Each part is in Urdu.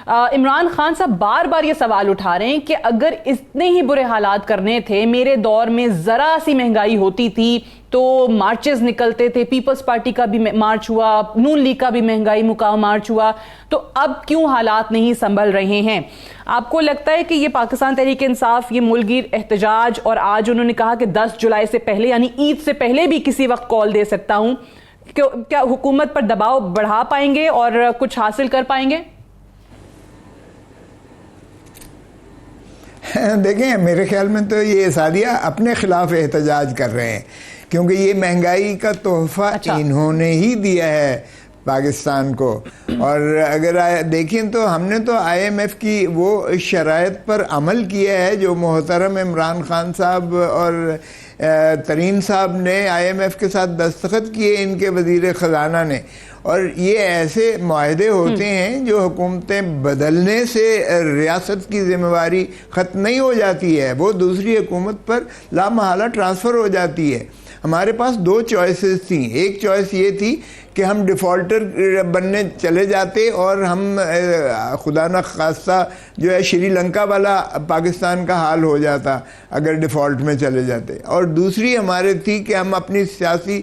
عمران خان صاحب بار بار یہ سوال اٹھا رہے ہیں کہ اگر اتنے ہی برے حالات کرنے تھے، میرے دور میں ذرا سی مہنگائی ہوتی تھی تو مارچز نکلتے تھے، پیپلز پارٹی کا بھی مارچ ہوا، نون لیگ کا بھی مہنگائی مقام مارچ ہوا، تو اب کیوں حالات نہیں سنبھل رہے ہیں؟ آپ کو لگتا ہے کہ یہ پاکستان تحریک انصاف یہ ملک گیر احتجاج، اور آج انہوں نے کہا کہ 10 جولائی سے پہلے یعنی عید سے پہلے بھی کسی وقت کال دے سکتا ہوں، کیا حکومت پر دباؤ بڑھا پائیں گے اور کچھ حاصل کر پائیں گے؟ دیکھیں میرے خیال میں تو یہ سعدیہ اپنے خلاف احتجاج کر رہے ہیں، کیونکہ یہ مہنگائی کا تحفہ انہوں نے ہی دیا ہے پاکستان کو. اور اگر دیکھیں تو ہم نے تو آئی ایم ایف کی وہ شرائط پر عمل کیا ہے جو محترم عمران خان صاحب اور ترین صاحب نے آئی ایم ایف کے ساتھ دستخط کیے، ان کے وزیر خزانہ نے. اور یہ ایسے معاہدے ہوتے ہیں جو حکومتیں بدلنے سے ریاست کی ذمہ داری ختم نہیں ہو جاتی ہے، وہ دوسری حکومت پر لامحالہ ٹرانسفر ہو جاتی ہے. ہمارے پاس 2 چوائسز تھیں. ایک چوائس یہ تھی کہ ہم ڈیفالٹر بننے چلے جاتے اور ہم خدا نہ خواستہ جو ہے شری لنکا والا پاکستان کا حال ہو جاتا اگر ڈیفالٹ میں چلے جاتے. اور دوسری ہمارے تھی کہ ہم اپنی سیاسی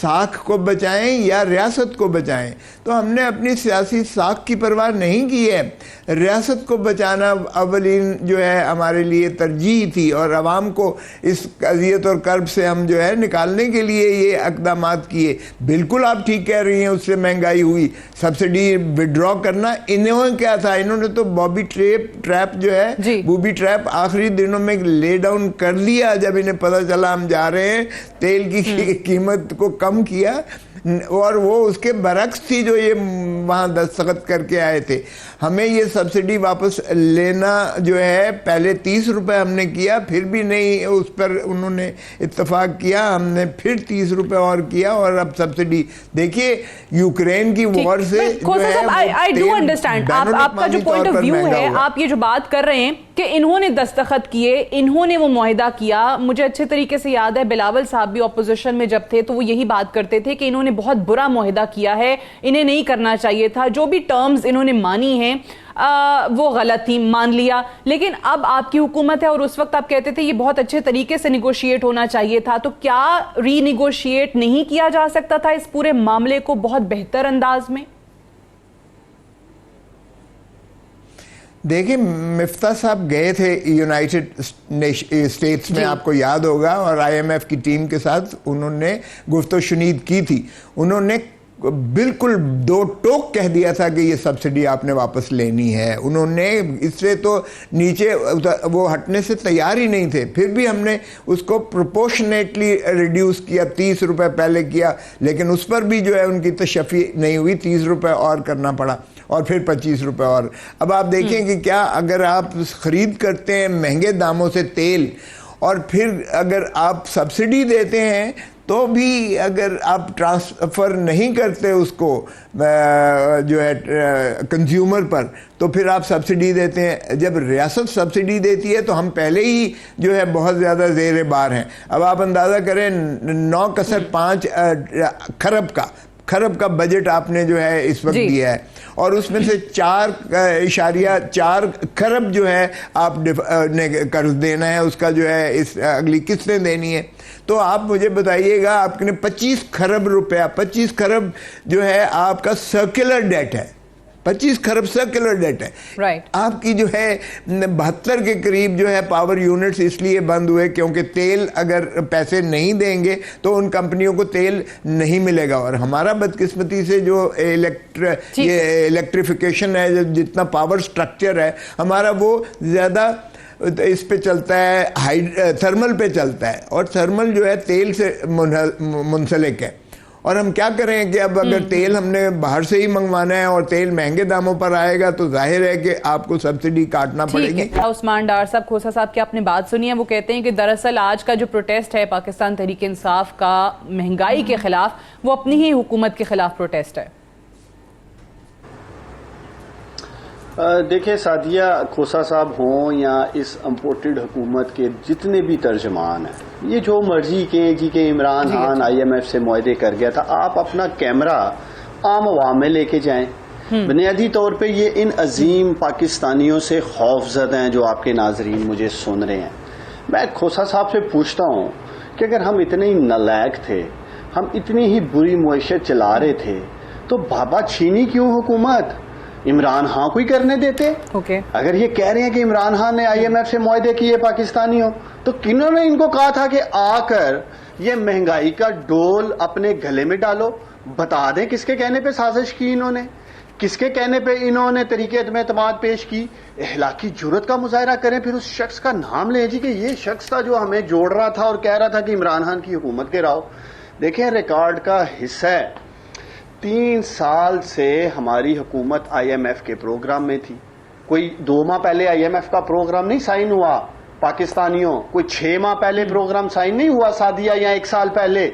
ساکھ کو بچائیں یا ریاست کو بچائیں. تو ہم نے اپنی سیاسی ساکھ کی پرواہ نہیں کی ہے، ریاست کو بچانا اولین جو ہے ہمارے لیے ترجیح تھی، اور عوام کو اس اذیت اور کرب سے ہم جو ہے نکالنے کے لیے یہ اقدامات کیے. بالکل آپ ٹھیک کہہ رہی ہیں، اس سے مہنگائی ہوئی. سبسڈی وڈرا کرنا انہوں کیا تھا، انہوں نے تو بوبی ٹریپ جو ہے بوبی ٹریپ آخری دنوں میں لے ڈاؤن کر لیا جب انہیں پتہ چلا ہم جا رہے ہیں. تیل کی قیمت کو کم کیا، اور وہ اس کے برعکس تھی جو یہ وہاں دستخط کر کے آئے تھے. ہمیں یہ سبسڈی واپس لینا جو ہے پہلے 30 روپے ہم نے کیا، پھر بھی نہیں اس پر انہوں نے اتفاق کیا، ہم نے پھر 30 روپے اور کیا، اور اب سبسڈی دیکھیے یوکرین کی وار سے آپ کا جو پوائنٹ آف ویو ہے، آپ یہ جو بات کر رہے ہیں کہ انہوں نے دستخط کیے، انہوں نے وہ معاہدہ کیا. مجھے اچھے طریقے سے یاد ہے بلاول صاحب بھی اپوزیشن میں جب تھے تو وہ یہی بات کرتے تھے کہ انہوں نے بہت برا معاہدہ کیا ہے، انہیں نہیں کرنا چاہیے تھا، جو بھی ٹرمز انہوں نے مانی ہیں وہ غلط تھی، مان لیا. لیکن اب آپ کی حکومت ہے اور اس وقت آپ کہتے تھے یہ بہت اچھے طریقے سے نیگوشیٹ ہونا چاہیے تھا، تو کیا ری نیگوشیٹ نہیں کیا جا سکتا تھا اس پورے معاملے کو بہت بہتر انداز میں؟ دیکھیں مفتاح صاحب گئے تھے یونائٹڈ اسٹیٹس میں، آپ کو یاد ہوگا، اور آئی ایم ایف کی ٹیم کے ساتھ انہوں نے گفت و شنید کی تھی. انہوں نے بالکل 2 ٹوک کہہ دیا تھا کہ یہ سبسڈی آپ نے واپس لینی ہے. انہوں نے اس سے تو نیچے وہ ہٹنے سے تیار ہی نہیں تھے. پھر بھی ہم نے اس کو پروپورشنیٹلی ریڈیوس کیا، 30 روپے پہلے کیا، لیکن اس پر بھی جو ہے ان کی تشفی نہیں ہوئی، 30 روپے اور کرنا پڑا، اور پھر 25 روپے اور. اب آپ دیکھیں کہ کیا اگر آپ خرید کرتے ہیں مہنگے داموں سے تیل، اور پھر اگر آپ سبسڈی دیتے ہیں تو بھی اگر آپ ٹرانسفر نہیں کرتے اس کو جو ہے کنزیومر پر، تو پھر آپ سبسڈی دیتے ہیں. جب ریاست سبسڈی دیتی ہے تو ہم پہلے ہی جو ہے بہت زیادہ زیر بار ہیں. اب آپ اندازہ کریں 9.5 کھرب کا بجٹ آپ نے جو ہے اس وقت دیا ہے، اور اس میں سے 4.4 کھرب جو ہے آپ نے قرض دینا ہے، اس کا جو ہے اس اگلی قسطیں دینی ہے. تو آپ مجھے بتائیے گا آپ نے 25 کھرب روپیہ، 25 کھرب جو ہے آپ کا سرکولر ڈیٹ ہے، 25 کھرب سرکولر ڈیٹ ہے. آپ کی جو ہے 72 کے قریب جو ہے پاور یونٹس اس لیے بند ہوئے کیونکہ تیل اگر پیسے نہیں دیں گے تو ان کمپنیوں کو تیل نہیں ملے گا. اور ہمارا بدقسمتی سے جو الیکٹریفیکیشن ہے، جتنا پاور سٹرکچر ہے ہمارا، وہ زیادہ اس پہ چلتا ہے، تھرمل پہ چلتا ہے، اور تھرمل جو ہے تیل سے منسلک ہے. اور ہم کیا کریں کہ اب اگر تیل ہم نے باہر سے ہی منگوانا ہے اور تیل مہنگے داموں پر آئے گا تو ظاہر ہے کہ آپ کو سبسڈی کاٹنا پڑے گی. عثمان ڈار صاحب، کھوسا صاحب کی آپ نے بات سنی ہے، وہ کہتے ہیں کہ دراصل آج کا جو پروٹیسٹ ہے پاکستان تحریک انصاف کا مہنگائی کے خلاف، وہ اپنی ہی حکومت کے خلاف پروٹیسٹ ہے. دیکھیں سعدیہ، کھوسا صاحب ہوں یا اس امپورٹڈ حکومت کے جتنے بھی ترجمان ہیں، یہ جو مرضی کہ Imran Khan I M F سے معاہدے کر گیا تھا، آپ اپنا کیمرہ عام عوام میں لے کے جائیں. بنیادی طور پہ یہ ان عظیم پاکستانیوں سے خوف زدہ ہیں جو آپ کے ناظرین مجھے سن رہے ہیں. میں کھوسا صاحب سے پوچھتا ہوں کہ اگر ہم اتنے ہی نالائق تھے, ہم اتنی ہی بری معیشت چلا رہے تھے, تو بابا چھینی کیوں حکومت عمران خان کو ہی کرنے دیتے؟ اگر یہ کہہ رہے ہیں کہ عمران خان نے IMF سے معاہدے کیے پاکستانیوں, تو کنہوں نے ان کو کہا تھا کہ آ کر یہ مہنگائی کا ڈول اپنے گلے میں ڈالو؟ بتا دیں کس کے کہنے پہ سازش کی انہوں نے, کس کے کہنے پہ انہوں نے طریقے عدم اعتماد پیش کی. اخلاقی جرت کا مظاہرہ کریں, پھر اس شخص کا نام لیں جی کہ یہ شخص تھا جو ہمیں جوڑ رہا تھا اور کہہ رہا تھا کہ عمران خان کی حکومت گراؤ. دیکھیں ریکارڈ کا حصہ ہے, 3 سال سے ہماری حکومت IMF کے پروگرام میں تھی. کوئی 2 ماہ پہلے IMF کا پروگرام نہیں سائن ہوا پاکستانیوں, کوئی 6 ماہ پہلے پروگرام سائن نہیں ہوا سعدیہ, یا 1 سال پہلے.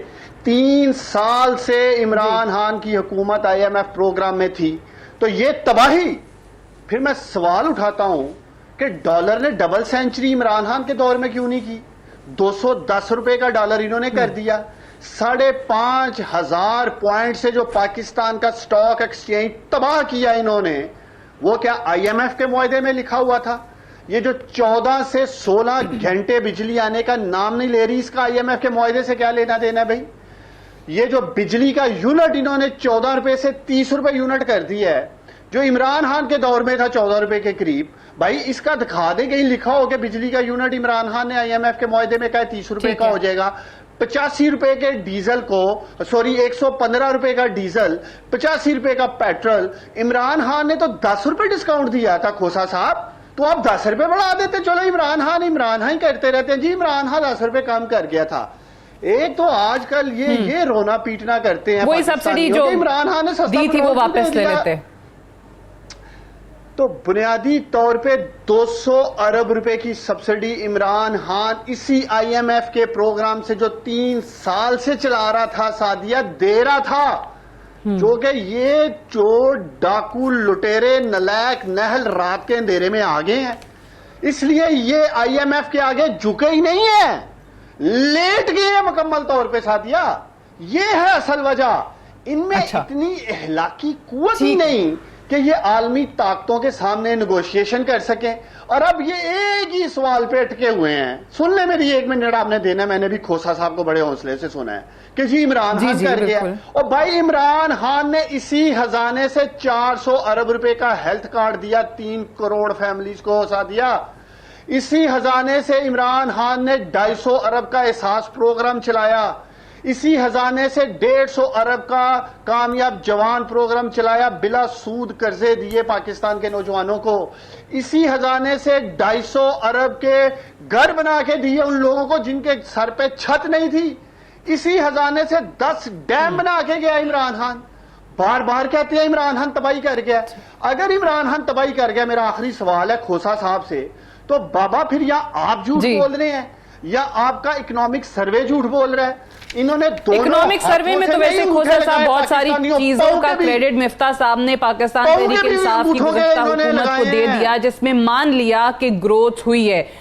3 سال سے عمران خان کی حکومت IMF پروگرام میں تھی. تو یہ تباہی, پھر میں سوال اٹھاتا ہوں کہ ڈالر نے ڈبل سینچری عمران خان کے دور میں کیوں نہیں کی؟ 210 روپے کا ڈالر انہوں نے کر دیا. 5,500 پوائنٹ سے جو پاکستان کا سٹاک ایکسچینج تباہ کیا انہوں نے, وہ کیا IMF کے معاہدے میں لکھا ہوا تھا؟ یہ جو 14 سے 16 گھنٹے بجلی آنے کا نام نہیں لے رہی, اس کا IMF کے معاہدے سے کیا لینا دینا ہے بھائی؟ یہ جو بجلی کا یونٹ انہوں نے 14 روپے سے 30 روپے یونٹ کر دیا ہے, جو عمران خان کے دور میں تھا 14 روپے کے قریب, بھائی اس کا دکھا دیں کہیں لکھا ہو کہ بجلی کا یونٹ عمران خان نے IMF کے معاہدے میں کہا 30 روپے کا ہو جائے گا. 85 روپے کے ڈیزل کو 115 روپے کا ڈیزل, 85 روپے کا پیٹرول, عمران خان نے تو 10 روپے ڈسکاؤنٹ دیا تھا کھوسا صاحب, تو آپ 10 روپے بڑھا دیتے. چلو عمران خان ہی کرتے رہتے ہیں جی, عمران خان 10 روپے کم کر گیا تھا. ایک تو آج کل یہ رونا پیٹنا کرتے ہیں وہی سبسڈی جو عمران خان نے دی تھی وہ واپس لے لیتے. تو بنیادی طور پہ 200 ارب روپے کی سبسڈی عمران خان اسی IMF کے پروگرام سے جو 3 سال سے چلا رہا تھا سعدیہ دے رہا تھا, جو کہ یہ چور ڈاکو لٹیرے نلائق نہل رات کے اندھیرے میں آگے ہیں. اس لیے یہ IMF کے آگے جھکے ہی نہیں ہیں, لیٹ گئے ہیں مکمل طور پہ سعدیہ. یہ ہے اصل وجہ, ان میں اتنی اخلاقی قوت ہی نہیں کہ یہ عالمی طاقتوں کے سامنے نیگوشیشن کر سکیں. اور اب یہ ایک ہی سوال پہ اٹکے ہوئے ہیں. سن لیں میری 1 منٹ آپ نے دینا, میں نے بھی کھوسا صاحب کو بڑے حوصلے سے سنا ہے کہ جی عمران خان کر گیا. اور بھائی عمران خان نے اسی خزانے سے 400 ارب روپے کا ہیلتھ کارڈ دیا 3 کروڑ فیملیز کو سعدیہ. اسی خزانے سے عمران خان نے 250 ارب کا احساس پروگرام چلایا. اسی خزانے سے 150 ارب کا کامیاب جوان پروگرام چلایا, بلا سود قرضے دیے پاکستان کے نوجوانوں کو. اسی خزانے سے 250 ارب کے گھر بنا کے دیے ان لوگوں کو جن کے سر پہ چھت نہیں تھی. اسی خزانے سے 10 ڈیم بنا کے گیا عمران خان. بار بار کہتے ہیں عمران خان تباہی کر گیا. اگر عمران خان تباہی کر گیا, میرا آخری سوال ہے کھوسا صاحب سے, تو بابا پھر یا آپ جھوٹ بول رہے ہیں یا آپ کا اکنامک سروے جھوٹ بول رہا ہے. انہوں نے اکنامک سروے میں تو ویسے کھوسا صاحب بہت ساری چیزوں کا کریڈٹ مفتاح صاحب نے پاکستان تحریک انصاف کی گزشتہ حکومت کو دے دیا, جس میں مان لیا کہ گروتھ ہوئی ہے.